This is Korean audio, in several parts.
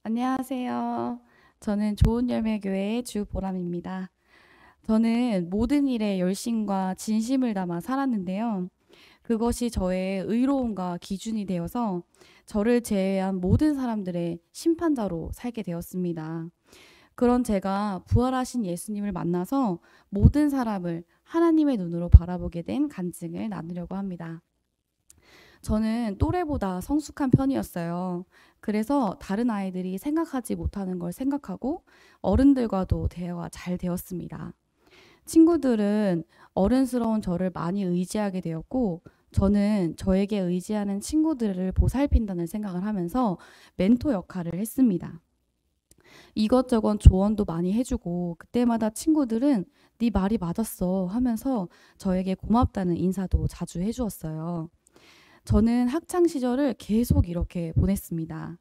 안녕하세요. 저는 좋은열매교회의 주보람입니다. 저는 모든 일에 열심과 진심을 담아 살았는데요. 그것이 저의 의로움과 기준이 되어서 저를 제외한 모든 사람들의 심판자로 살게 되었습니다. 그런 제가 부활하신 예수님을 만나서 모든 사람을 하나님의 눈으로 바라보게 된 간증을 나누려고 합니다. 저는 또래보다 성숙한 편이었어요. 그래서 다른 아이들이 생각하지 못하는 걸 생각하고 어른들과도 대화가 잘 되었습니다. 친구들은 어른스러운 저를 많이 의지하게 되었고, 저는 저에게 의지하는 친구들을 보살핀다는 생각을 하면서 멘토 역할을 했습니다. 이것저것 조언도 많이 해주고, 그때마다 친구들은 네 말이 맞았어 하면서 저에게 고맙다는 인사도 자주 해주었어요. 저는 학창 시절을 계속 이렇게 보냈습니다.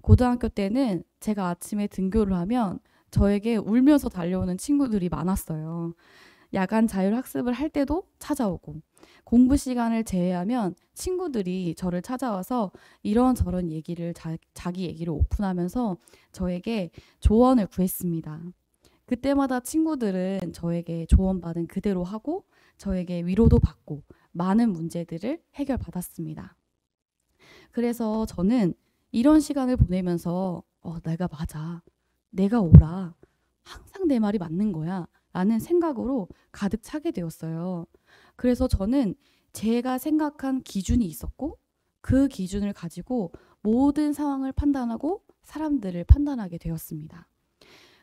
고등학교 때는 제가 아침에 등교를 하면 저에게 울면서 달려오는 친구들이 많았어요. 야간 자율학습을 할 때도 찾아오고, 공부 시간을 제외하면 친구들이 저를 찾아와서 이런저런 얘기를 자기 얘기를 오픈하면서 저에게 조언을 구했습니다. 그때마다 친구들은 저에게 조언받은 그대로 하고 저에게 위로도 받고 많은 문제들을 해결받았습니다. 그래서 저는 이런 시간을 보내면서 내가 맞아. 내가 옳아. 항상 내 말이 맞는 거야. 라는 생각으로 가득 차게 되었어요. 그래서 저는 제가 생각한 기준이 있었고 그 기준을 가지고 모든 상황을 판단하고 사람들을 판단하게 되었습니다.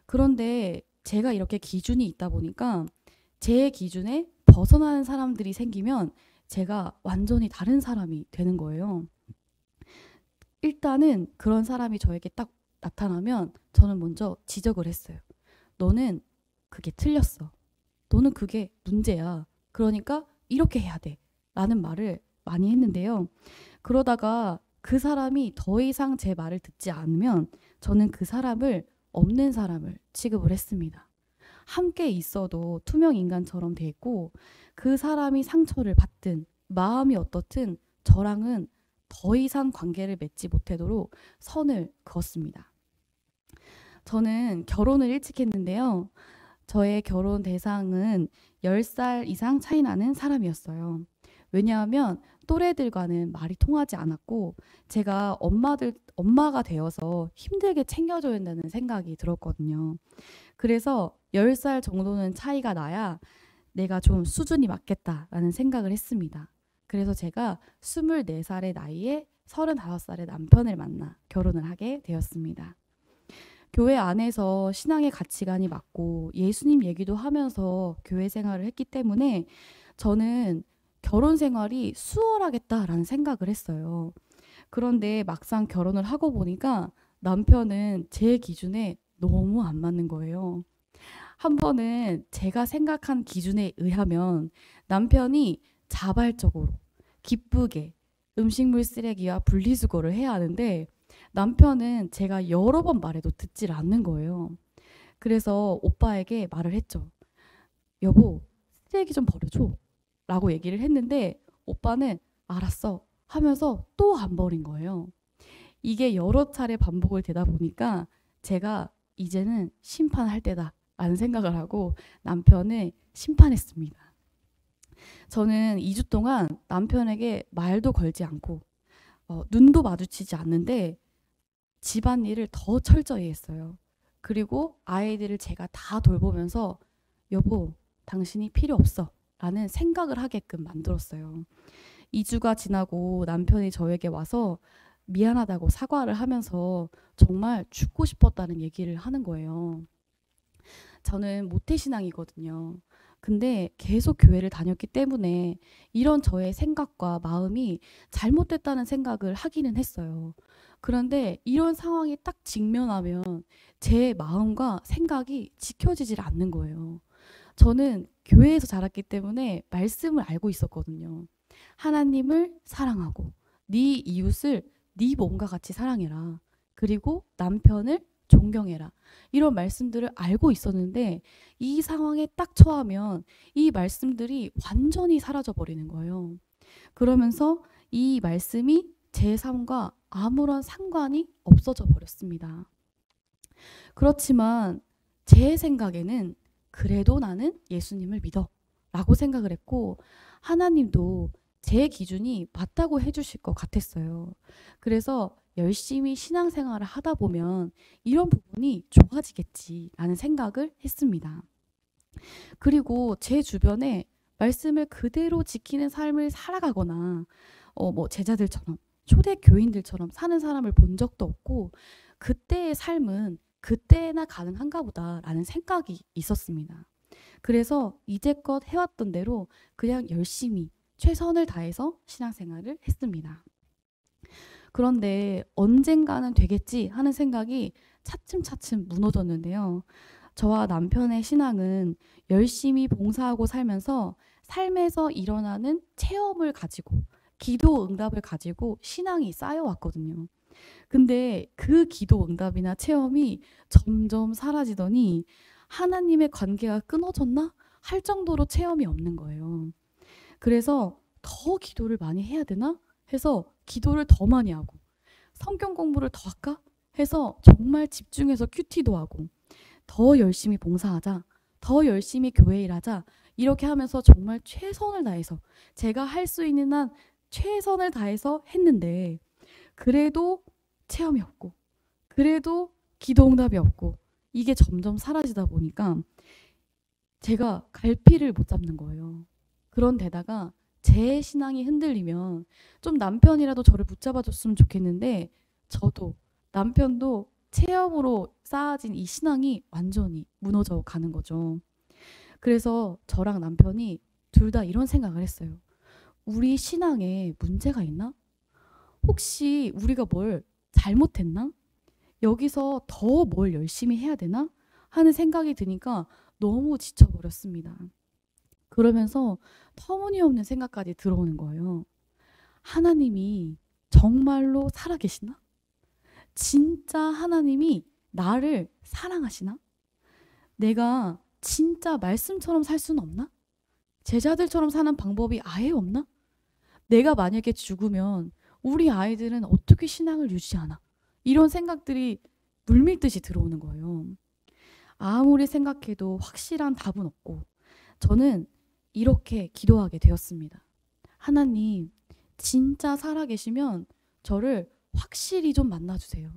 그런데 제가 이렇게 기준이 있다 보니까 제 기준에 벗어나는 사람들이 생기면 제가 완전히 다른 사람이 되는 거예요. 일단은 그런 사람이 저에게 딱 나타나면 저는 먼저 지적을 했어요. 너는 그게 틀렸어. 너는 그게 문제야. 그러니까 이렇게 해야 돼. 라는 말을 많이 했는데요. 그러다가 그 사람이 더 이상 제 말을 듣지 않으면 저는 그 사람을 없는 사람을 취급을 했습니다. 함께 있어도 투명 인간처럼 돼 있고 그 사람이 상처를 받든 마음이 어떻든 저랑은 더 이상 관계를 맺지 못하도록 선을 그었습니다. 저는 결혼을 일찍 했는데요. 저의 결혼 대상은 10살 이상 차이 나는 사람이었어요. 왜냐하면 또래들과는 말이 통하지 않았고 제가 엄마가 되어서 힘들게 챙겨줘야 한다는 생각이 들었거든요. 그래서 10살 정도는 차이가 나야 내가 좀 수준이 맞겠다라는 생각을 했습니다. 그래서 제가 24살의 나이에 35살의 남편을 만나 결혼을 하게 되었습니다. 교회 안에서 신앙의 가치관이 맞고 예수님 얘기도 하면서 교회 생활을 했기 때문에 저는 결혼 생활이 수월하겠다라는 생각을 했어요. 그런데 막상 결혼을 하고 보니까 남편은 제 기준에 너무 안 맞는 거예요. 한 번은 제가 생각한 기준에 의하면 남편이 자발적으로 기쁘게 음식물 쓰레기와 분리수거를 해야 하는데 남편은 제가 여러 번 말해도 듣질 않는 거예요. 그래서 오빠에게 말을 했죠. 여보, 쓰레기 좀 버려줘. 라고 얘기를 했는데 오빠는 알았어 하면서 또 안 버린 거예요. 이게 여러 차례 반복을 되다 보니까 제가 이제는 심판할 때다 라는 생각을 하고 남편을 심판했습니다. 저는 2주 동안 남편에게 말도 걸지 않고 눈도 마주치지 않는데 집안일을 더 철저히 했어요. 그리고 아이들을 제가 다 돌보면서 여보, 당신이 필요 없어 라는 생각을 하게끔 만들었어요. 2주가 지나고 남편이 저에게 와서 미안하다고 사과를 하면서 정말 죽고 싶었다는 얘기를 하는 거예요. 저는 모태신앙이거든요. 근데 계속 교회를 다녔기 때문에 이런 저의 생각과 마음이 잘못됐다는 생각을 하기는 했어요. 그런데 이런 상황이 딱 직면하면 제 마음과 생각이 지켜지질 않는 거예요. 저는 교회에서 자랐기 때문에 말씀을 알고 있었거든요. 하나님을 사랑하고 네 이웃을 네 몸과 같이 사랑해라. 그리고 남편을 존경해라. 이런 말씀들을 알고 있었는데 이 상황에 딱 처하면 이 말씀들이 완전히 사라져 버리는 거예요. 그러면서 이 말씀이 제 삶과 아무런 상관이 없어져 버렸습니다. 그렇지만 제 생각에는 그래도 나는 예수님을 믿어 라고 생각을 했고, 하나님도 제 기준이 맞다고 해주실 것 같았어요. 그래서 열심히 신앙생활을 하다 보면 이런 부분이 좋아지겠지라는 생각을 했습니다. 그리고 제 주변에 말씀을 그대로 지키는 삶을 살아가거나 제자들처럼 초대 교인들처럼 사는 사람을 본 적도 없고, 그때의 삶은 그때나 가능한가 보다라는 생각이 있었습니다. 그래서 이제껏 해왔던 대로 그냥 열심히 최선을 다해서 신앙생활을 했습니다. 그런데 언젠가는 되겠지 하는 생각이 차츰차츰 무너졌는데요. 저와 남편의 신앙은 열심히 봉사하고 살면서 삶에서 일어나는 체험을 가지고, 기도 응답을 가지고 신앙이 쌓여왔거든요. 근데 그 기도 응답이나 체험이 점점 사라지더니 하나님의 관계가 끊어졌나 할 정도로 체험이 없는 거예요. 그래서 더 기도를 많이 해야 되나 해서 기도를 더 많이 하고, 성경 공부를 더 할까 해서 정말 집중해서 큐티도 하고, 더 열심히 봉사하자, 더 열심히 교회 일하자, 이렇게 하면서 정말 최선을 다해서 제가 할 수 있는 한 최선을 다해서 했는데, 그래도 체험이 없고, 그래도 기도 응답이 없고, 이게 점점 사라지다 보니까 제가 갈피를 못 잡는 거예요. 그런데다가 제 신앙이 흔들리면 좀 남편이라도 저를 붙잡아줬으면 좋겠는데, 저도 남편도 체험으로 쌓아진 이 신앙이 완전히 무너져 가는 거죠. 그래서 저랑 남편이 둘 다 이런 생각을 했어요. 우리 신앙에 문제가 있나? 혹시 우리가 뭘 잘못했나? 여기서 더 뭘 열심히 해야 되나? 하는 생각이 드니까 너무 지쳐버렸습니다. 그러면서 터무니없는 생각까지 들어오는 거예요. 하나님이 정말로 살아계시나? 진짜 하나님이 나를 사랑하시나? 내가 진짜 말씀처럼 살 수는 없나? 제자들처럼 사는 방법이 아예 없나? 내가 만약에 죽으면 우리 아이들은 어떻게 신앙을 유지하나? 이런 생각들이 물밀듯이 들어오는 거예요. 아무리 생각해도 확실한 답은 없고, 저는 이렇게 기도하게 되었습니다. 하나님, 진짜 살아계시면 저를 확실히 좀 만나주세요.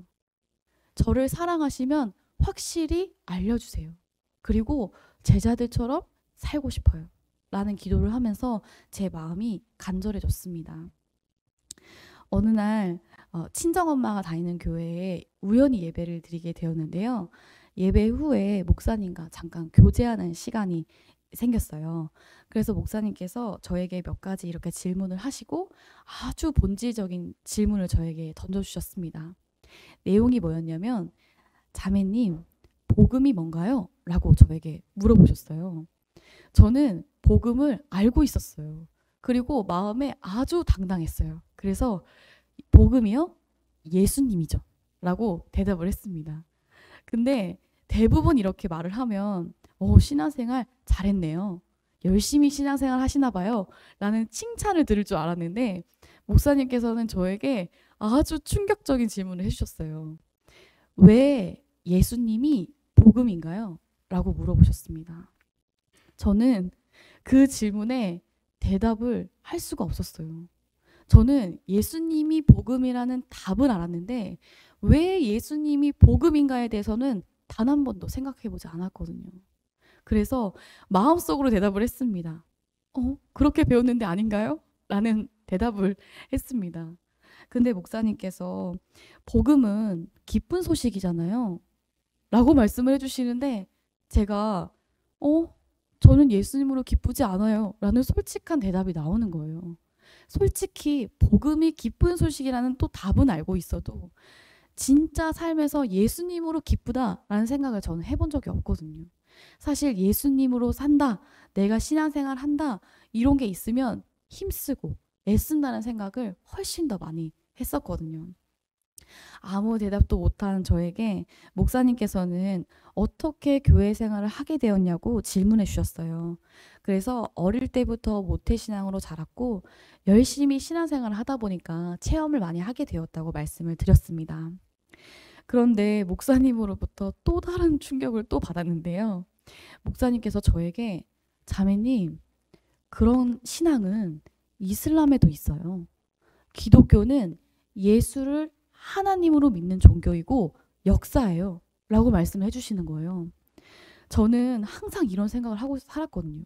저를 사랑하시면 확실히 알려주세요. 그리고 제자들처럼 살고 싶어요. 라는 기도를 하면서 제 마음이 간절해졌습니다. 어느 날 친정엄마가 다니는 교회에 우연히 예배를 드리게 되었는데요. 예배 후에 목사님과 잠깐 교제하는 시간이 생겼어요. 그래서 목사님께서 저에게 몇 가지 이렇게 질문을 하시고 아주 본질적인 질문을 저에게 던져주셨습니다. 내용이 뭐였냐면, 자매님, 복음이 뭔가요? 라고 저에게 물어보셨어요. 저는 복음을 알고 있었어요. 그리고 마음에 아주 당당했어요. 그래서 복음이요? 예수님이죠. 라고 대답을 했습니다. 근데 대부분 이렇게 말을 하면 신앙생활 잘했네요. 열심히 신앙생활 하시나 봐요. 라는 칭찬을 들을 줄 알았는데, 목사님께서는 저에게 아주 충격적인 질문을 해주셨어요. 왜 예수님이 복음인가요? 라고 물어보셨습니다. 저는 그 질문에 대답을 할 수가 없었어요. 저는 예수님이 복음이라는 답을 알았는데 왜 예수님이 복음인가에 대해서는 단 한 번도 생각해보지 않았거든요. 그래서 마음속으로 대답을 했습니다. 그렇게 배웠는데 아닌가요? 라는 대답을 했습니다. 근데 목사님께서 복음은 기쁜 소식이잖아요. 라고 말씀을 해주시는데, 제가 저는 예수님으로 기쁘지 않아요. 라는 솔직한 대답이 나오는 거예요. 솔직히 복음이 기쁜 소식이라는 또 답은 알고 있어도 진짜 삶에서 예수님으로 기쁘다라는 생각을 저는 해본 적이 없거든요. 사실 예수님으로 산다, 내가 신앙생활 한다, 이런 게 있으면 힘쓰고 애쓴다는 생각을 훨씬 더 많이 했었거든요. 아무 대답도 못한 저에게 목사님께서는 어떻게 교회 생활을 하게 되었냐고 질문해 주셨어요. 그래서 어릴 때부터 모태신앙으로 자랐고 열심히 신앙생활을 하다 보니까 체험을 많이 하게 되었다고 말씀을 드렸습니다. 그런데 목사님으로부터 또 다른 충격을 또 받았는데요. 목사님께서 저에게 자매님, 그런 신앙은 이슬람에도 있어요. 기독교는 예수를 하나님으로 믿는 종교이고 역사예요. 라고 말씀을 해주시는 거예요. 저는 항상 이런 생각을 하고 살았거든요.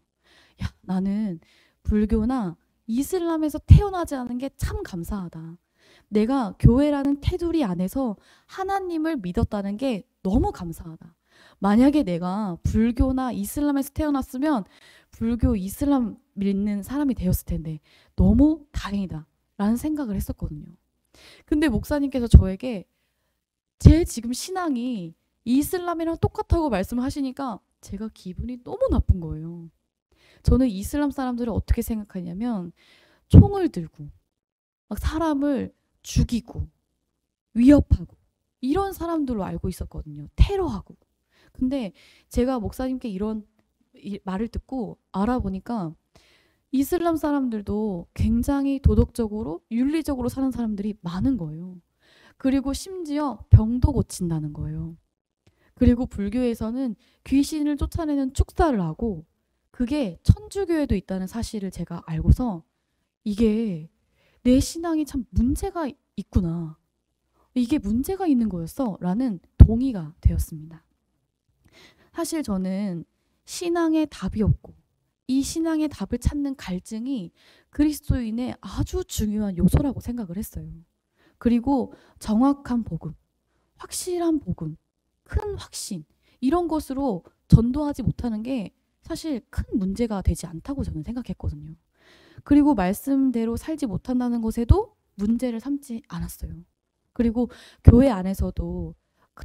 야, 나는 불교나 이슬람에서 태어나지 않은 게 참 감사하다. 내가 교회라는 테두리 안에서 하나님을 믿었다는 게 너무 감사하다. 만약에 내가 불교나 이슬람에서 태어났으면 불교, 이슬람 믿는 사람이 되었을 텐데 너무 다행이다. 라는 생각을 했었거든요. 근데 목사님께서 저에게 제 지금 신앙이 이슬람이랑 똑같다고 말씀하시니까 제가 기분이 너무 나쁜 거예요. 저는 이슬람 사람들을 어떻게 생각하냐면 총을 들고 막 사람을 죽이고 위협하고 이런 사람들로 알고 있었거든요. 테러하고. 근데 제가 목사님께 이런 말을 듣고 알아보니까 이슬람 사람들도 굉장히 도덕적으로 윤리적으로 사는 사람들이 많은 거예요. 그리고 심지어 병도 고친다는 거예요. 그리고 불교에서는 귀신을 쫓아내는 축사를 하고 그게 천주교에도 있다는 사실을 제가 알고서 이게 내 신앙이 참 문제가 있구나. 이게 문제가 있는 거였어. 라는 동의가 되었습니다. 사실 저는 신앙에 답이 없고 이 신앙의 답을 찾는 갈증이 그리스도인의 아주 중요한 요소라고 생각을 했어요. 그리고 정확한 복음, 확실한 복음, 큰 확신 이런 것으로 전도하지 못하는 게 사실 큰 문제가 되지 않다고 저는 생각했거든요. 그리고 말씀대로 살지 못한다는 것에도 문제를 삼지 않았어요. 그리고 교회 안에서도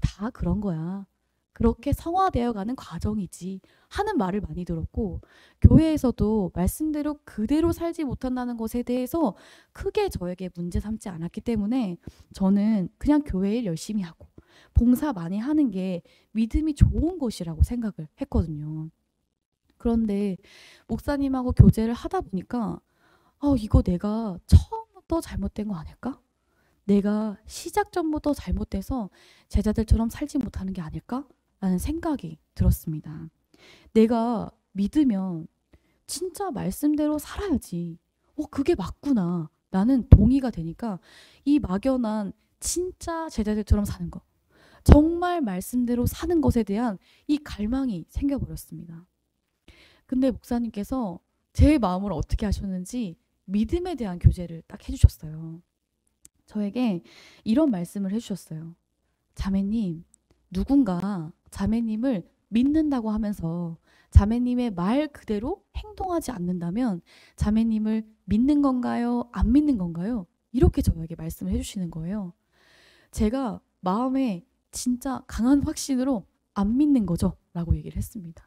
다 그런 거야. 그렇게 성화되어가는 과정이지 하는 말을 많이 들었고 교회에서도 말씀대로 그대로 살지 못한다는 것에 대해서 크게 저에게 문제 삼지 않았기 때문에 저는 그냥 교회 일 열심히 하고 봉사 많이 하는 게 믿음이 좋은 것이라고 생각을 했거든요. 그런데 목사님하고 교제를 하다 보니까 이거 내가 처음부터 잘못된 거 아닐까? 내가 시작 전부터 잘못돼서 제자들처럼 살지 못하는 게 아닐까? 라는 생각이 들었습니다. 내가 믿으면 진짜 말씀대로 살아야지. 그게 맞구나. 라는 동의가 되니까 이 막연한 진짜 제자들처럼 사는 거. 정말 말씀대로 사는 것에 대한 이 갈망이 생겨버렸습니다. 근데 목사님께서 제 마음을 어떻게 하셨는지 믿음에 대한 교제를 딱 해주셨어요. 저에게 이런 말씀을 해주셨어요. 자매님, 누군가 자매님을 믿는다고 하면서 자매님의 말 그대로 행동하지 않는다면 자매님을 믿는 건가요? 안 믿는 건가요? 이렇게 저에게 말씀을 해주시는 거예요. 제가 마음에 진짜 강한 확신으로 안 믿는 거죠? 라고 얘기를 했습니다.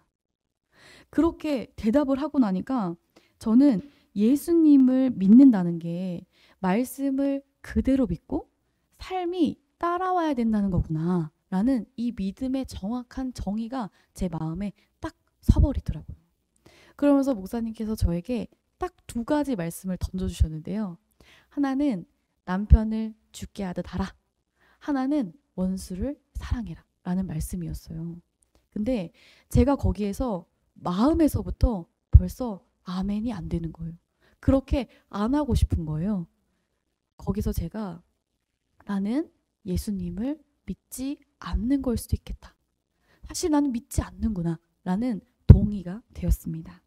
그렇게 대답을 하고 나니까 저는 예수님을 믿는다는 게 말씀을 그대로 믿고 삶이 따라와야 된다는 거구나 라는 이 믿음의 정확한 정의가 제 마음에 딱 서버리더라고요. 그러면서 목사님께서 저에게 딱 두 가지 말씀을 던져주셨는데요. 하나는 남편을 죽게 하듯 하라. 하나는 원수를 사랑해라 라는 말씀이었어요. 근데 제가 거기에서 마음에서부터 벌써 아멘이 안 되는 거예요. 그렇게 안 하고 싶은 거예요. 거기서 제가 나는 예수님을 믿지 않는 걸 수도 있겠다. 사실 나는 믿지 않는구나 라는 동의가 되었습니다.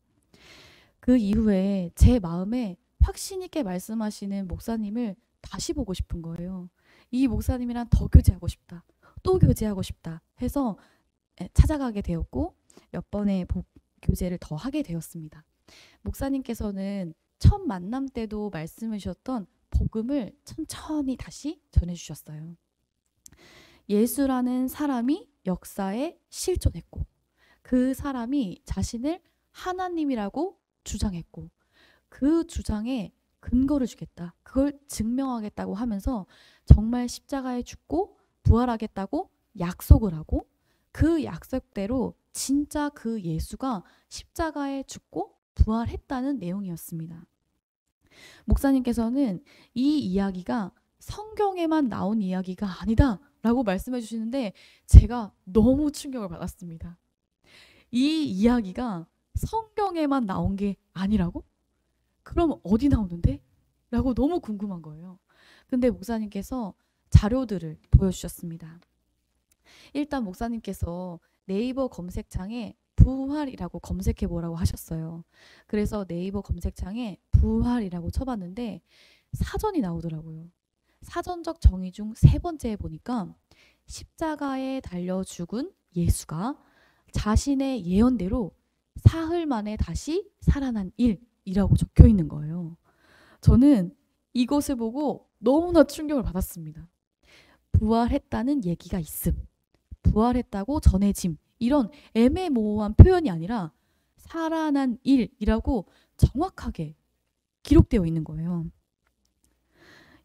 그 이후에 제 마음에 확신 있게 말씀하시는 목사님을 다시 보고 싶은 거예요. 이 목사님이랑 더 교제하고 싶다. 또 교제하고 싶다 해서 찾아가게 되었고 몇 번의 교제를 더 하게 되었습니다. 목사님께서는 첫 만남 때도 말씀해 주셨던 복음을 천천히 다시 전해주셨어요. 예수라는 사람이 역사에 실존했고 그 사람이 자신을 하나님이라고 주장했고 그 주장에 근거를 주겠다. 그걸 증명하겠다고 하면서 정말 십자가에 죽고 부활하겠다고 약속을 하고 그 약속대로 진짜 그 예수가 십자가에 죽고 부활했다는 내용이었습니다. 목사님께서는 이 이야기가 성경에만 나온 이야기가 아니다 라고 말씀해 주시는데 제가 너무 충격을 받았습니다. 이 이야기가 성경에만 나온 게 아니라고? 그럼 어디 나오는데? 라고 너무 궁금한 거예요. 근데 목사님께서 자료들을 보여주셨습니다. 일단 목사님께서 네이버 검색창에 부활이라고 검색해 보라고 하셨어요. 그래서 네이버 검색창에 부활이라고 쳐봤는데 사전이 나오더라고요. 사전적 정의 중 세 번째에 보니까 십자가에 달려 죽은 예수가 자신의 예언대로 사흘 만에 다시 살아난 일이라고 적혀 있는 거예요. 저는 이것을 보고 너무나 충격을 받았습니다. 부활했다는 얘기가 있음. 부활했다고 전해짐. 이런 애매모호한 표현이 아니라 살아난 일이라고 정확하게 기록되어 있는 거예요.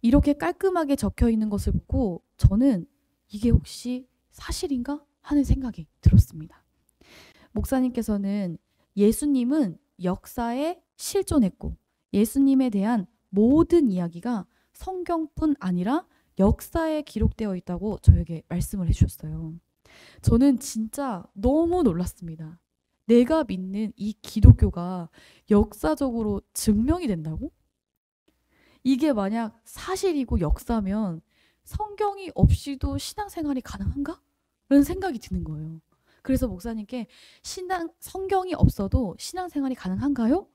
이렇게 깔끔하게 적혀 있는 것을 보고 저는 이게 혹시 사실인가 하는 생각이 들었습니다. 목사님께서는 예수님은 역사에 실존했고 예수님에 대한 모든 이야기가 성경뿐 아니라 역사에 기록되어 있다고 저에게 말씀을 해주셨어요. 저는 진짜 너무 놀랐습니다. 내가 믿는 이 기독교가 역사적으로 증명이 된다고? 이게 만약 사실이고 역사면 성경이 없이도 신앙생활이 가능한가? 라는 생각이 드는 거예요. 그래서 목사님께 성경이 없어도 신앙생활이 가능한가요?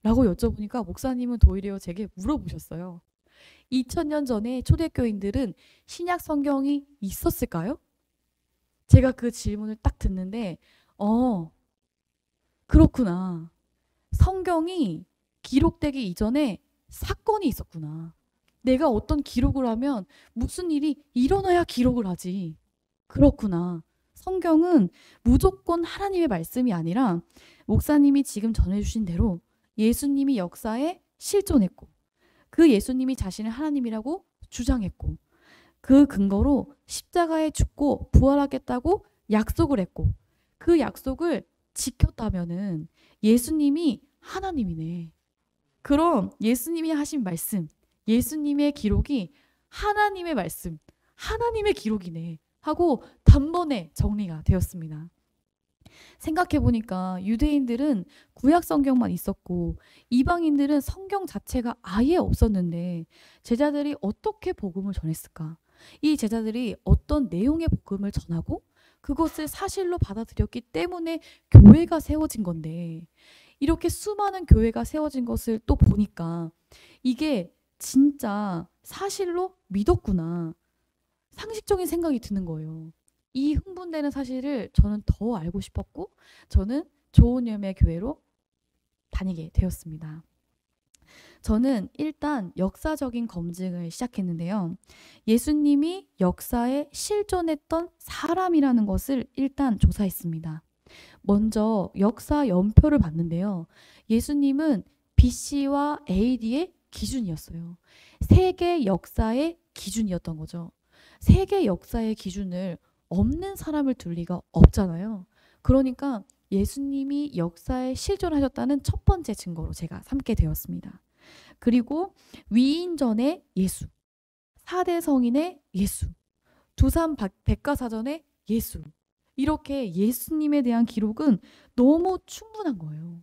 라고 여쭤보니까 목사님은 도리어 제게 물어보셨어요. 2000년 전에 초대교인들은 신약 성경이 있었을까요? 제가 그 질문을 딱 듣는데 그렇구나. 성경이 기록되기 이전에 사건이 있었구나. 내가 어떤 기록을 하면 무슨 일이 일어나야 기록을 하지. 그렇구나. 성경은 무조건 하나님의 말씀이 아니라 목사님이 지금 전해주신 대로 예수님이 역사에 실존했고 그 예수님이 자신을 하나님이라고 주장했고 그 근거로 십자가에 죽고 부활하겠다고 약속을 했고 그 약속을 지켰다면은 예수님이 하나님이네. 그럼 예수님이 하신 말씀, 예수님의 기록이 하나님의 말씀, 하나님의 기록이네 하고 단번에 정리가 되었습니다. 생각해보니까 유대인들은 구약 성경만 있었고 이방인들은 성경 자체가 아예 없었는데 제자들이 어떻게 복음을 전했을까? 이 제자들이 어떤 내용의 복음을 전하고 그것을 사실로 받아들였기 때문에 교회가 세워진 건데 이렇게 수많은 교회가 세워진 것을 또 보니까 이게 진짜 사실로 믿었구나. 상식적인 생각이 드는 거예요. 이 흥분되는 사실을 저는 더 알고 싶었고 저는 좋은 열매 교회로 다니게 되었습니다. 저는 일단 역사적인 검증을 시작했는데요. 예수님이 역사에 실존했던 사람이라는 것을 일단 조사했습니다. 먼저 역사 연표를 봤는데요. 예수님은 BC와 AD의 기준이었어요. 세계 역사의 기준이었던 거죠. 세계 역사의 기준을 없는 사람을 둘 리가 없잖아요. 그러니까 예수님이 역사에 실존하셨다는 첫 번째 증거로 제가 삼게 되었습니다. 그리고 위인전의 예수, 4대 성인의 예수, 두산 백과사전의 예수, 이렇게 예수님에 대한 기록은 너무 충분한 거예요.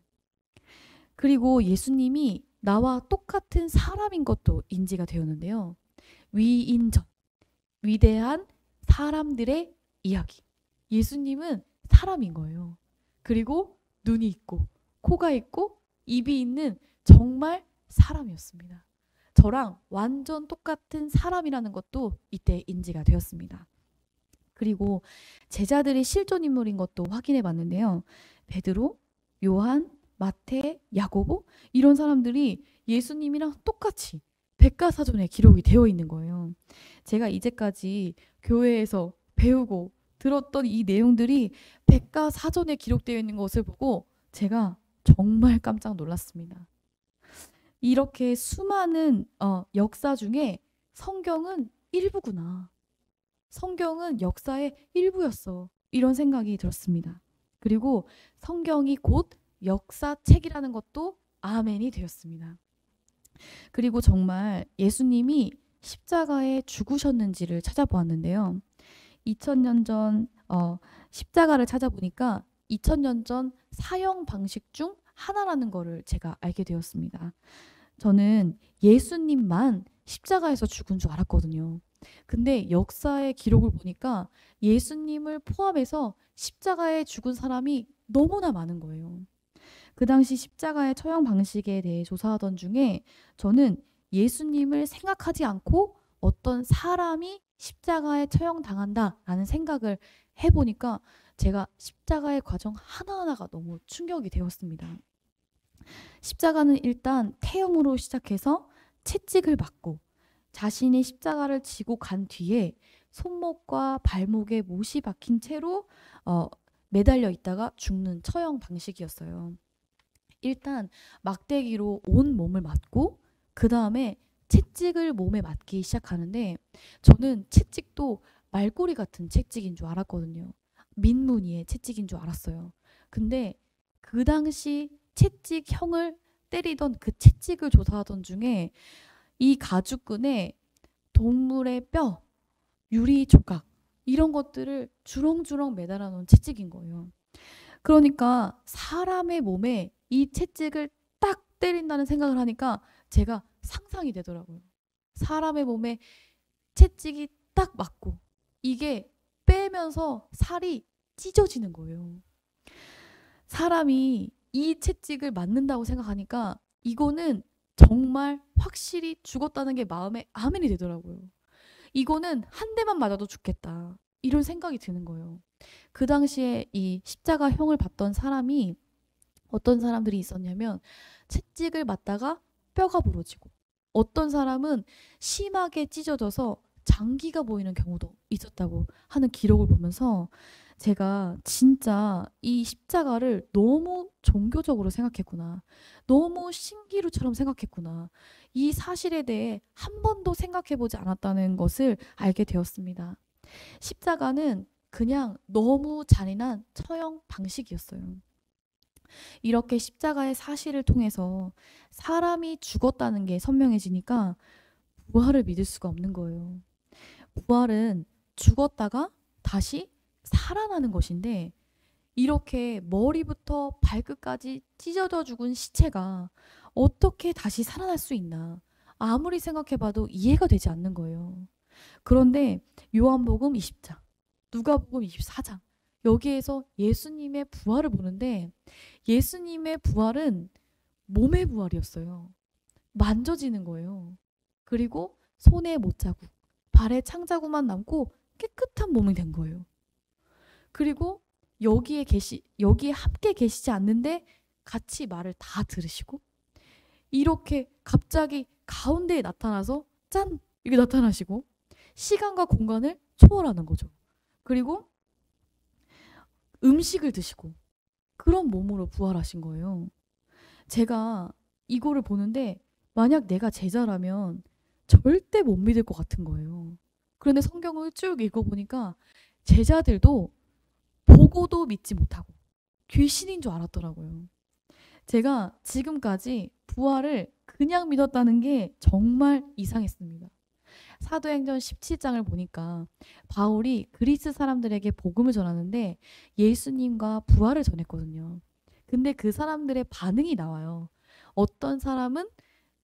그리고 예수님이 나와 똑같은 사람인 것도 인지가 되었는데요. 위인전, 위대한 사람들의 이야기. 예수님은 사람인 거예요. 그리고 눈이 있고 코가 있고 입이 있는 정말 사람이었습니다. 저랑 완전 똑같은 사람이라는 것도 이때 인지가 되었습니다. 그리고 제자들이 실존 인물인 것도 확인해 봤는데요. 베드로, 요한, 마태, 야고보 이런 사람들이 예수님이랑 똑같이 백과사전에 기록이 되어 있는 거예요. 제가 이제까지 교회에서 배우고 들었던 이 내용들이 백과사전에 기록되어 있는 것을 보고 제가 정말 깜짝 놀랐습니다. 이렇게 수많은 역사 중에 성경은 일부구나. 성경은 역사의 일부였어. 이런 생각이 들었습니다. 그리고 성경이 곧 역사책이라는 것도 아멘이 되었습니다. 그리고 정말 예수님이 십자가에 죽으셨는지를 찾아보았는데요. 2000년 전 십자가를 찾아보니까 2000년 전 사형 방식 중 하나라는 거를 제가 알게 되었습니다. 저는 예수님만 십자가에서 죽은 줄 알았거든요. 근데 역사의 기록을 보니까 예수님을 포함해서 십자가에 죽은 사람이 너무나 많은 거예요. 그 당시 십자가의 처형 방식에 대해 조사하던 중에 저는 예수님을 생각하지 않고 어떤 사람이 십자가에 처형당한다라는 생각을 해보니까 제가 십자가의 과정 하나하나가 너무 충격이 되었습니다. 십자가는 일단 태움으로 시작해서 채찍을 맞고 자신이 십자가를 지고 간 뒤에 손목과 발목에 못이 박힌 채로 매달려 있다가 죽는 처형 방식이었어요. 일단 막대기로 온 몸을 맞고 그 다음에 채찍을 몸에 맞기 시작하는데 저는 채찍도 말꼬리 같은 채찍인 줄 알았거든요. 민무늬의 채찍인 줄 알았어요. 근데 그 당시 채찍형을 때리던 그 채찍을 조사하던 중에 이 가죽끈에 동물의 뼈, 유리 조각 이런 것들을 주렁주렁 매달아 놓은 채찍인 거예요. 그러니까 사람의 몸에 이 채찍을 딱 때린다는 생각을 하니까 제가 상상이 되더라고요. 사람의 몸에 채찍이 딱 맞고 이게 빼면서 살이 찢어지는 거예요. 사람이 이 채찍을 맞는다고 생각하니까 이거는 정말 확실히 죽었다는 게 마음에 아멘이 되더라고요. 이거는 한 대만 맞아도 죽겠다. 이런 생각이 드는 거예요. 그 당시에 이 십자가형을 받던 사람이 어떤 사람들이 있었냐면 채찍을 맞다가 뼈가 부러지고 어떤 사람은 심하게 찢어져서 장기가 보이는 경우도 있었다고 하는 기록을 보면서 제가 진짜 이 십자가를 너무 종교적으로 생각했구나. 너무 신기루처럼 생각했구나. 이 사실에 대해 한 번도 생각해보지 않았다는 것을 알게 되었습니다. 십자가는 그냥 너무 잔인한 처형 방식이었어요. 이렇게 십자가의 사실을 통해서 사람이 죽었다는 게 선명해지니까 부활을 믿을 수가 없는 거예요. 부활은 죽었다가 다시 살아나는 것인데 이렇게 머리부터 발끝까지 찢어져 죽은 시체가 어떻게 다시 살아날 수 있나 아무리 생각해봐도 이해가 되지 않는 거예요. 그런데 요한복음 20장, 누가복음 24장 여기에서 예수님의 부활을 보는데 예수님의 부활은 몸의 부활이었어요. 만져지는 거예요. 그리고 손에 못자국, 발에 창자국만 남고 깨끗한 몸이 된 거예요. 그리고 여기에 함께 계시지 않는데 같이 말을 다 들으시고 이렇게 갑자기 가운데에 나타나서 짠! 이렇게 나타나시고 시간과 공간을 초월하는 거죠. 그리고 음식을 드시고 그런 몸으로 부활하신 거예요. 제가 이거를 보는데 만약 내가 제자라면 절대 못 믿을 것 같은 거예요. 그런데 성경을 쭉 읽어보니까 제자들도 보고도 믿지 못하고 귀신인 줄 알았더라고요. 제가 지금까지 부활을 그냥 믿었다는 게 정말 이상했습니다. 사도행전 17장을 보니까 바울이 그리스 사람들에게 복음을 전하는데 예수님과 부활을 전했거든요. 근데 그 사람들의 반응이 나와요. 어떤 사람은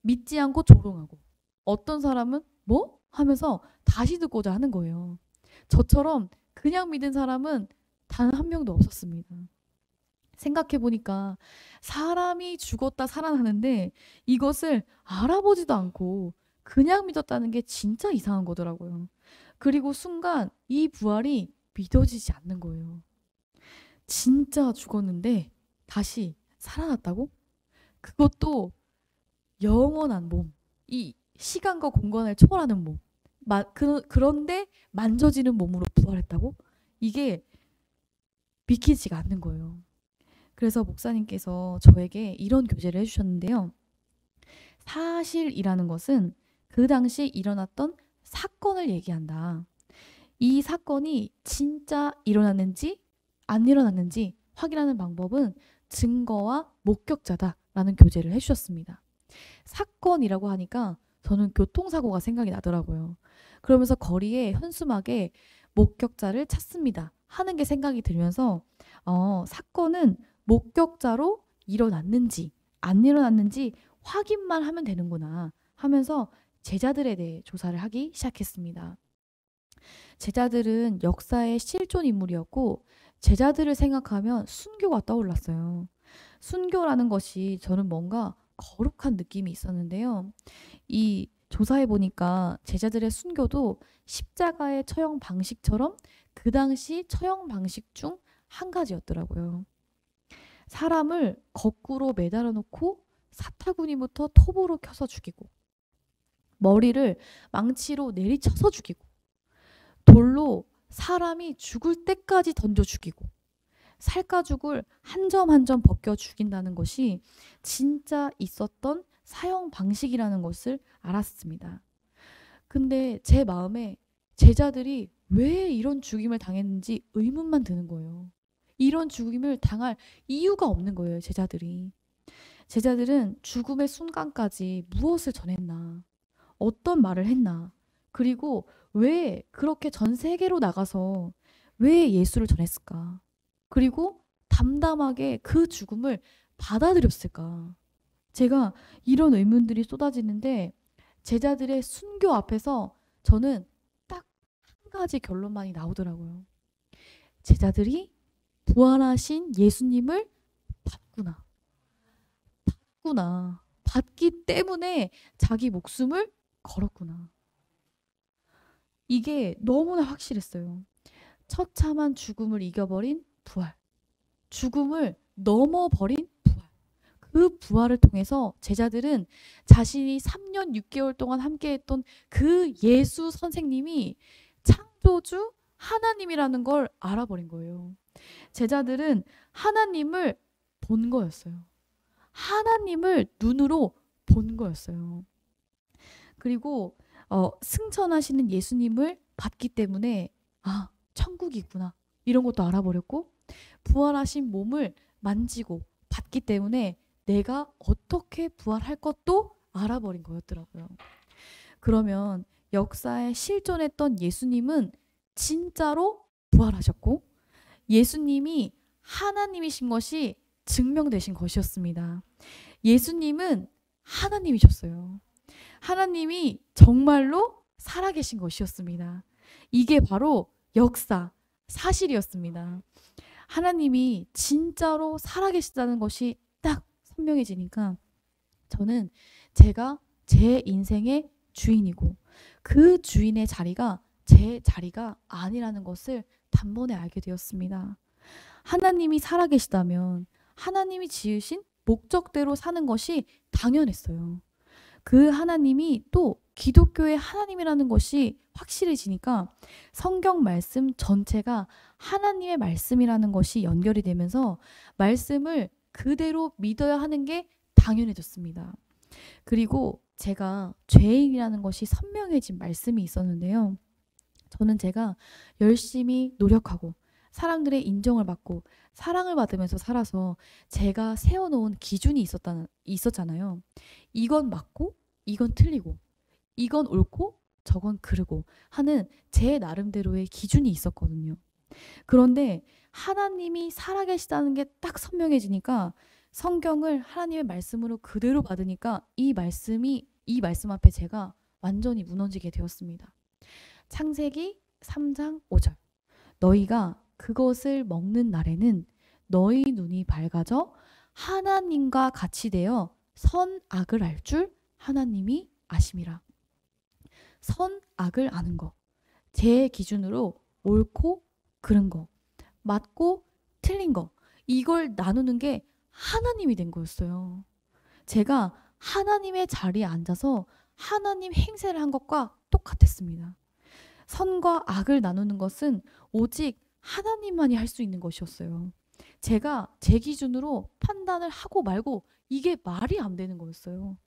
믿지 않고 조롱하고 어떤 사람은 뭐? 하면서 다시 듣고자 하는 거예요. 저처럼 그냥 믿은 사람은 단 한 명도 없었습니다. 생각해보니까 사람이 죽었다 살아나는데 이것을 알아보지도 않고 그냥 믿었다는 게 진짜 이상한 거더라고요. 그리고 순간 이 부활이 믿어지지 않는 거예요. 진짜 죽었는데 다시 살아났다고? 그것도 영원한 몸, 이 시간과 공간을 초월하는 몸. 그런데 만져지는 몸으로 부활했다고? 이게 믿기지가 않는 거예요. 그래서 목사님께서 저에게 이런 교제를 해주셨는데요. 사실이라는 것은 그 당시 일어났던 사건을 얘기한다. 이 사건이 진짜 일어났는지 안 일어났는지 확인하는 방법은 증거와 목격자다라는 교재를 해주셨습니다. 사건이라고 하니까 저는 교통사고가 생각이 나더라고요. 그러면서 거리에 현수막에 목격자를 찾습니다 하는 게 생각이 들면서 사건은 목격자로 일어났는지 안 일어났는지 확인만 하면 되는구나 하면서 제자들에 대해 조사를 하기 시작했습니다. 제자들은 역사의 실존 인물이었고 제자들을 생각하면 순교가 떠올랐어요. 순교라는 것이 저는 뭔가 거룩한 느낌이 있었는데요. 이 조사해 보니까 제자들의 순교도 십자가의 처형 방식처럼 그 당시 처형 방식 중 한 가지였더라고요. 사람을 거꾸로 매달아 놓고 사타구니부터 톱으로 켜서 죽이고 머리를 망치로 내리쳐서 죽이고 돌로 사람이 죽을 때까지 던져 죽이고 살가죽을 한 점 한 점 벗겨 죽인다는 것이 진짜 있었던 사형 방식이라는 것을 알았습니다. 근데 제 마음에 제자들이 왜 이런 죽임을 당했는지 의문만 드는 거예요. 이런 죽임을 당할 이유가 없는 거예요, 제자들이. 제자들은 죽음의 순간까지 무엇을 전했나? 어떤 말을 했나? 그리고 왜 그렇게 전 세계로 나가서 왜 예수를 전했을까? 그리고 담담하게 그 죽음을 받아들였을까? 제가 이런 의문들이 쏟아지는데 제자들의 순교 앞에서 저는 딱 한 가지 결론만이 나오더라고요. 제자들이 부활하신 예수님을 받구나. 받구나. 받기 때문에 자기 목숨을 걸었구나. 이게 너무나 확실했어요. 처참한 죽음을 이겨버린 부활. 죽음을 넘어버린 부활. 그 부활을 통해서 제자들은 자신이 3년 6개월 동안 함께했던 그 예수 선생님이 창조주 하나님이라는 걸 알아버린 거예요. 제자들은 하나님을 본 거였어요. 하나님을 눈으로 본 거였어요. 그리고 승천하시는 예수님을 봤기 때문에 천국이구나 이런 것도 알아버렸고 부활하신 몸을 만지고 봤기 때문에 내가 어떻게 부활할 것도 알아버린 거였더라고요. 그러면 역사에 실존했던 예수님은 진짜로 부활하셨고 예수님이 하나님이신 것이 증명되신 것이었습니다. 예수님은 하나님이셨어요. 하나님이 정말로 살아계신 것이었습니다. 이게 바로 역사, 사실이었습니다. 하나님이 진짜로 살아계시다는 것이 딱 선명해지니까 저는 제가 제 인생의 주인이고 그 주인의 자리가 제 자리가 아니라는 것을 단번에 알게 되었습니다. 하나님이 살아계시다면 하나님이 지으신 목적대로 사는 것이 당연했어요. 그 하나님이 또 기독교의 하나님이라는 것이 확실해지니까 성경 말씀 전체가 하나님의 말씀이라는 것이 연결이 되면서 말씀을 그대로 믿어야 하는 게 당연해졌습니다. 그리고 제가 죄인이라는 것이 선명해진 말씀이 있었는데요. 저는 제가 열심히 노력하고 사람들의 인정을 받고 사랑을 받으면서 살아서 제가 세워놓은 기준이 있었잖아요. 이건 맞고 이건 틀리고 이건 옳고 저건 그르고 하는 제 나름대로의 기준이 있었거든요. 그런데 하나님이 살아계시다는 게 딱 선명해지니까 성경을 하나님의 말씀으로 그대로 받으니까 이 말씀 앞에 제가 완전히 무너지게 되었습니다. 창세기 3장 5절 너희가 그것을 먹는 날에는 너희 눈이 밝아져 하나님과 같이 되어 선악을 알 줄 하나님이 아심이라. 선악을 아는 거. 제 기준으로 옳고 그른 거. 맞고 틀린 거. 이걸 나누는 게 하나님이 된 거였어요. 제가 하나님의 자리에 앉아서 하나님 행세를 한 것과 똑같았습니다. 선과 악을 나누는 것은 오직 하나님만이 할 수 있는 것이었어요. 제가 제 기준으로 판단을 하고 말고 이게 말이 안 되는 거였어요.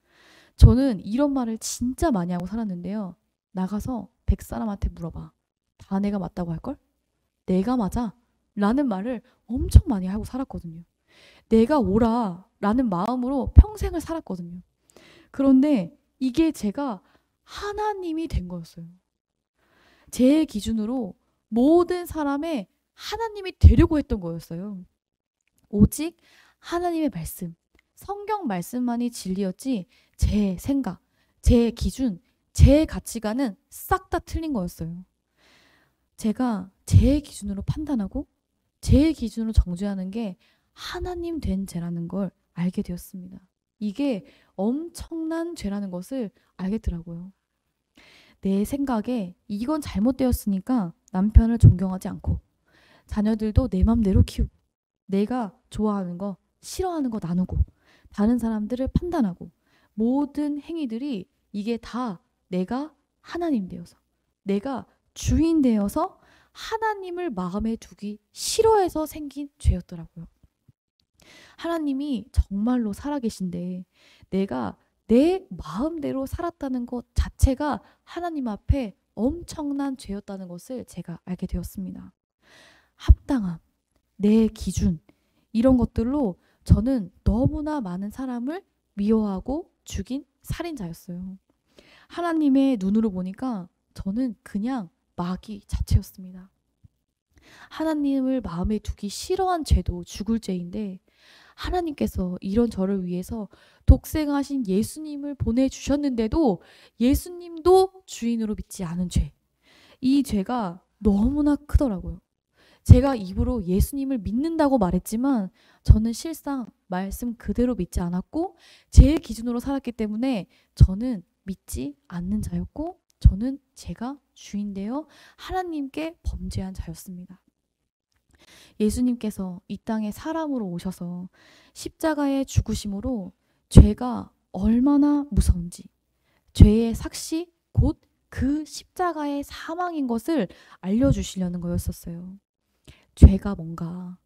저는 이런 말을 진짜 많이 하고 살았는데요. 나가서 100사람한테 물어봐. 다 내가 맞다고 할걸? 내가 맞아. 라는 말을 엄청 많이 하고 살았거든요. 내가 옳아. 라는 마음으로 평생을 살았거든요. 그런데 이게 제가 하나님이 된 거였어요. 제 기준으로 모든 사람의 하나님이 되려고 했던 거였어요. 오직 하나님의 말씀, 성경 말씀만이 진리였지 제 생각, 제 기준, 제 가치관은 싹 다 틀린 거였어요. 제가 제 기준으로 판단하고 제 기준으로 정죄하는 게 하나님 된 죄라는 걸 알게 되었습니다. 이게 엄청난 죄라는 것을 알겠더라고요. 내 생각에 이건 잘못되었으니까 남편을 존경하지 않고 자녀들도 내 맘대로 키우고 내가 좋아하는 거 싫어하는 거 나누고 다른 사람들을 판단하고 모든 행위들이 이게 다 내가 하나님 되어서 내가 주인 되어서 하나님을 마음에 두기 싫어해서 생긴 죄였더라고요. 하나님이 정말로 살아계신데 내가 내 마음대로 살았다는 것 자체가 하나님 앞에 엄청난 죄였다는 것을 제가 알게 되었습니다. 합당함, 내 기준 이런 것들로 저는 너무나 많은 사람을 미워하고 죽인 살인자였어요. 하나님의 눈으로 보니까 저는 그냥 마귀 자체였습니다. 하나님을 마음에 두기 싫어한 죄도 죽을 죄인데 하나님께서 이런 저를 위해서 독생하신 예수님을 보내주셨는데도 예수님도 주인으로 믿지 않은 죄. 이 죄가 너무나 크더라고요. 제가 입으로 예수님을 믿는다고 말했지만 저는 실상 말씀 그대로 믿지 않았고 제 기준으로 살았기 때문에 저는 믿지 않는 자였고 저는 제가 주인되어 하나님께 범죄한 자였습니다. 예수님께서 이 땅에 사람으로 오셔서 십자가의 죽으심으로 죄가 얼마나 무서운지 죄의 삭시 곧 그 십자가의 사망인 것을 알려주시려는 거였었어요. 죄가 뭔가?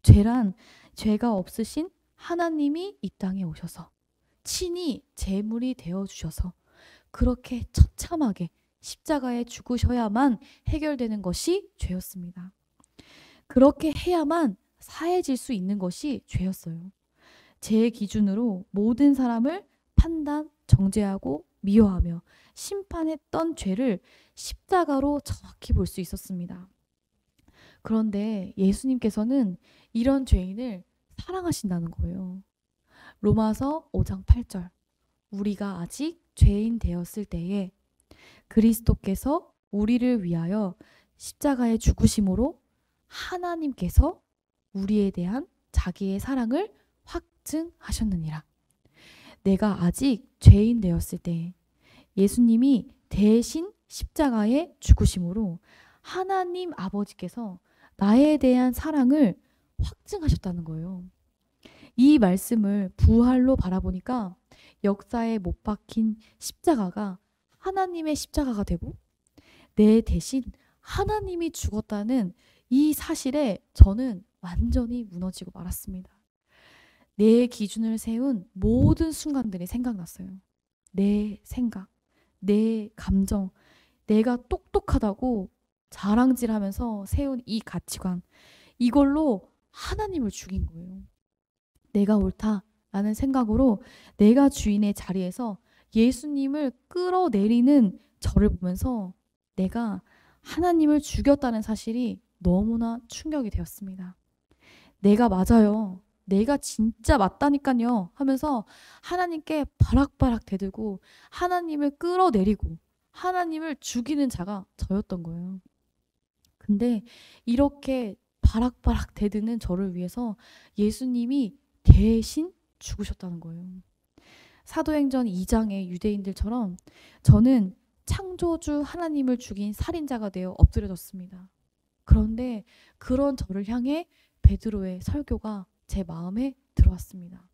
죄란 죄가 없으신 하나님이 이 땅에 오셔서 친히 제물이 되어주셔서 그렇게 처참하게 십자가에 죽으셔야만 해결되는 것이 죄였습니다. 그렇게 해야만 사해질 수 있는 것이 죄였어요. 제 기준으로 모든 사람을 판단, 정죄하고 미워하며 심판했던 죄를 십자가로 정확히 볼 수 있었습니다. 그런데 예수님께서는 이런 죄인을 사랑하신다는 거예요. 로마서 5장 8절 우리가 아직 죄인 되었을 때에 그리스도께서 우리를 위하여 십자가에 죽으심으로 하나님께서 우리에 대한 자기의 사랑을 확증하셨느니라. 내가 아직 죄인 되었을 때 예수님이 대신 십자가에 죽으심으로 하나님 아버지께서 나에 대한 사랑을 확증하셨다는 거예요. 이 말씀을 부활로 바라보니까 역사에 못 박힌 십자가가 하나님의 십자가가 되고 내 대신 하나님이 죽었다는 이 사실에 저는 완전히 무너지고 말았습니다. 내 기준을 세운 모든 순간들이 생각났어요. 내 생각, 내 감정, 내가 똑똑하다고 자랑질하면서 세운 이 가치관, 이걸로 하나님을 죽인 거예요. 내가 옳다라는 생각으로 내가 주인의 자리에서 예수님을 끌어내리는 저를 보면서 내가 하나님을 죽였다는 사실이 너무나 충격이 되었습니다. 내가 맞아요. 내가 진짜 맞다니까요 하면서 하나님께 바락바락 대들고 하나님을 끌어내리고 하나님을 죽이는 자가 저였던 거예요. 근데 이렇게 바락바락 대드는 저를 위해서 예수님이 대신 죽으셨다는 거예요. 사도행전 2장의 유대인들처럼 저는 창조주 하나님을 죽인 살인자가 되어 엎드려졌습니다. 그런데 그런 저를 향해 베드로의 설교가 제 마음에 들어왔습니다.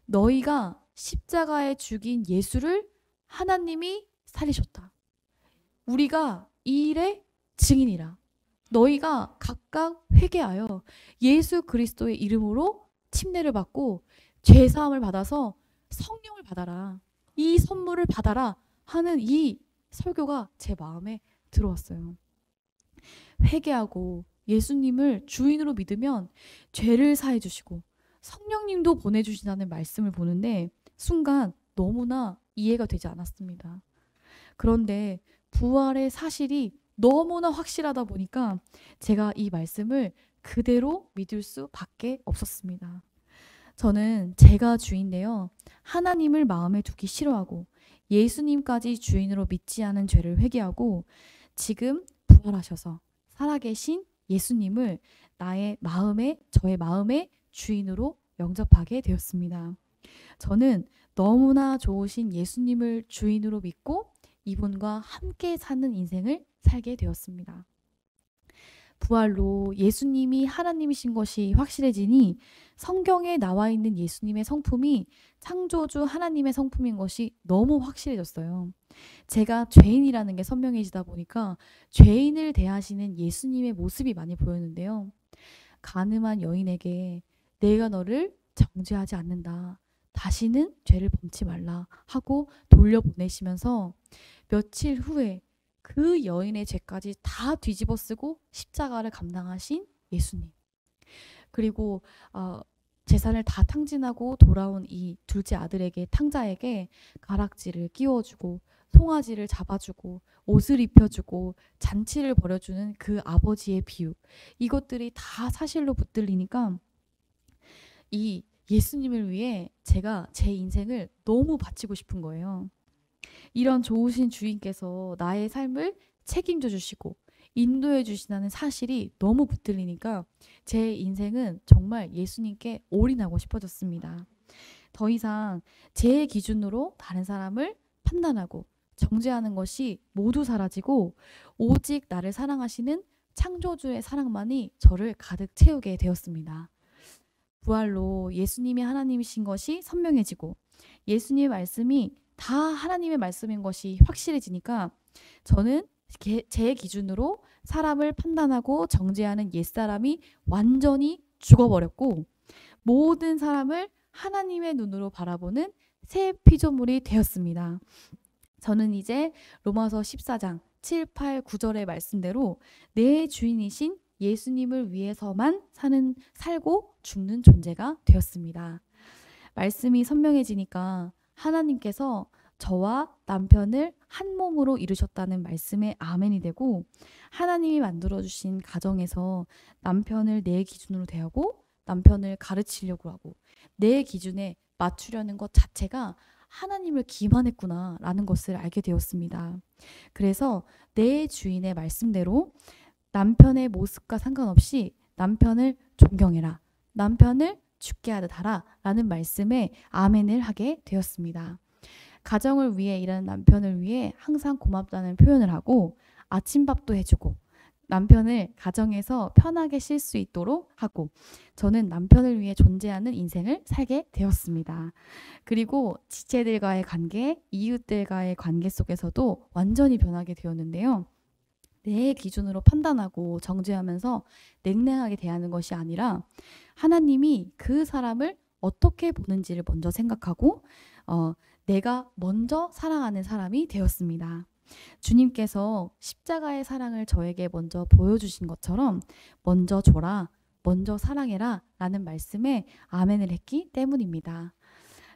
너희가 십자가에 죽인 예수를 하나님이 살리셨다. 우리가 이 일의 증인이라. 너희가 각각 회개하여 예수 그리스도의 이름으로 침례를 받고 죄사함을 받아서 성령을 받아라. 이 선물을 받아라 하는 이 설교가 제 마음에 들어왔어요. 회개하고 예수님을 주인으로 믿으면 죄를 사해 주시고 성령님도 보내주신다는 말씀을 보는데 순간 너무나 이해가 되지 않았습니다. 그런데 부활의 사실이 너무나 확실하다 보니까 제가 이 말씀을 그대로 믿을 수밖에 없었습니다. 저는 제가 주인데요. 하나님을 마음에 두기 싫어하고 예수님까지 주인으로 믿지 않은 죄를 회개하고 지금 부활하셔서 살아계신 예수님을 저의 마음의 주인으로 영접하게 되었습니다. 저는 너무나 좋으신 예수님을 주인으로 믿고 이분과 함께 사는 인생을 살게 되었습니다. 부활로 예수님이 하나님이신 것이 확실해지니 성경에 나와 있는 예수님의 성품이 창조주 하나님의 성품인 것이 너무 확실해졌어요. 제가 죄인이라는 게 선명해지다 보니까 죄인을 대하시는 예수님의 모습이 많이 보였는데요. 간음한 여인에게 내가 너를 정죄하지 않는다. 다시는 죄를 범치 말라 하고 돌려보내시면서 며칠 후에 그 여인의 죄까지 다 뒤집어 쓰고 십자가를 감당하신 예수님. 그리고 재산을 다 탕진하고 돌아온 이 둘째 아들에게 탕자에게 가락지를 끼워주고 송아지를 잡아주고 옷을 입혀주고 잔치를 벌여주는 그 아버지의 비유. 이것들이 다 사실로 붙들리니까 이 예수님을 위해 제가 제 인생을 너무 바치고 싶은 거예요. 이런 좋으신 주인께서 나의 삶을 책임져 주시고 인도해 주신다는 사실이 너무 붙들리니까 제 인생은 정말 예수님께 올인하고 싶어졌습니다. 더 이상 제 기준으로 다른 사람을 판단하고 정죄하는 것이 모두 사라지고 오직 나를 사랑하시는 창조주의 사랑만이 저를 가득 채우게 되었습니다. 부활로 예수님이 하나님이신 것이 선명해지고 예수님의 말씀이 다 하나님의 말씀인 것이 확실해지니까 저는 제 기준으로 사람을 판단하고 정죄하는 옛사람이 완전히 죽어버렸고 모든 사람을 하나님의 눈으로 바라보는 새 피조물이 되었습니다. 저는 이제 로마서 14장 7, 8, 9절의 말씀대로 내 주인이신 예수님을 위해서만 살고 죽는 존재가 되었습니다. 말씀이 선명해지니까 하나님께서 저와 남편을 한 몸으로 이루셨다는 말씀에 아멘이 되고 하나님이 만들어주신 가정에서 남편을 내 기준으로 대하고 남편을 가르치려고 하고 내 기준에 맞추려는 것 자체가 하나님을 기만했구나 라는 것을 알게 되었습니다. 그래서 내 주인의 말씀대로 남편의 모습과 상관없이 남편을 존경해라. 남편을 죽게 하듯 하라 라는 말씀에 아멘을 하게 되었습니다. 가정을 위해 일하는 남편을 위해 항상 고맙다는 표현을 하고 아침밥도 해주고 남편을 가정에서 편하게 쉴 수 있도록 하고 저는 남편을 위해 존재하는 인생을 살게 되었습니다. 그리고 지체들과의 관계, 이웃들과의 관계 속에서도 완전히 변하게 되었는데요. 내 기준으로 판단하고 정죄하면서 냉랭하게 대하는 것이 아니라 하나님이 그 사람을 어떻게 보는지를 먼저 생각하고 내가 먼저 사랑하는 사람이 되었습니다. 주님께서 십자가의 사랑을 저에게 먼저 보여주신 것처럼 먼저 줘라, 먼저 사랑해라 라는 말씀에 아멘을 했기 때문입니다.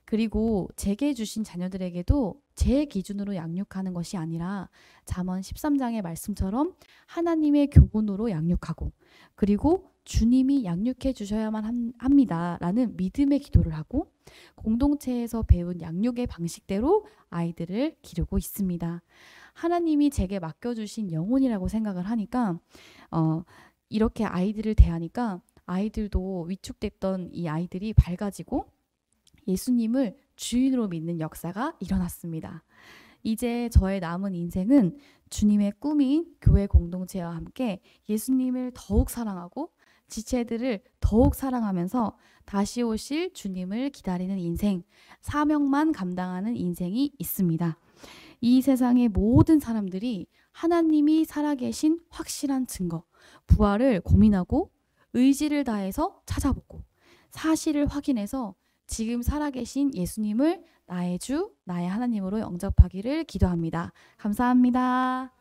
그리고 제게 주신 자녀들에게도 제 기준으로 양육하는 것이 아니라 잠언 13장의 말씀처럼 하나님의 교훈으로 양육하고 그리고 주님이 양육해 주셔야만 합니다 라는 믿음의 기도를 하고 공동체에서 배운 양육의 방식대로 아이들을 기르고 있습니다. 하나님이 제게 맡겨주신 영혼이라고 생각을 하니까 이렇게 아이들을 대하니까 아이들도 위축됐던 이 아이들이 밝아지고 예수님을 주인으로 믿는 역사가 일어났습니다. 이제 저의 남은 인생은 주님의 꿈인 교회 공동체와 함께 예수님을 더욱 사랑하고 지체들을 더욱 사랑하면서 다시 오실 주님을 기다리는 인생, 사명만 감당하는 인생이 있습니다. 이 세상의 모든 사람들이 하나님이 살아계신 확실한 증거, 부활을 고민하고 의지를 다해서 찾아보고 사실을 확인해서 지금 살아계신 예수님을 나의 주, 나의 하나님으로 영접하기를 기도합니다. 감사합니다.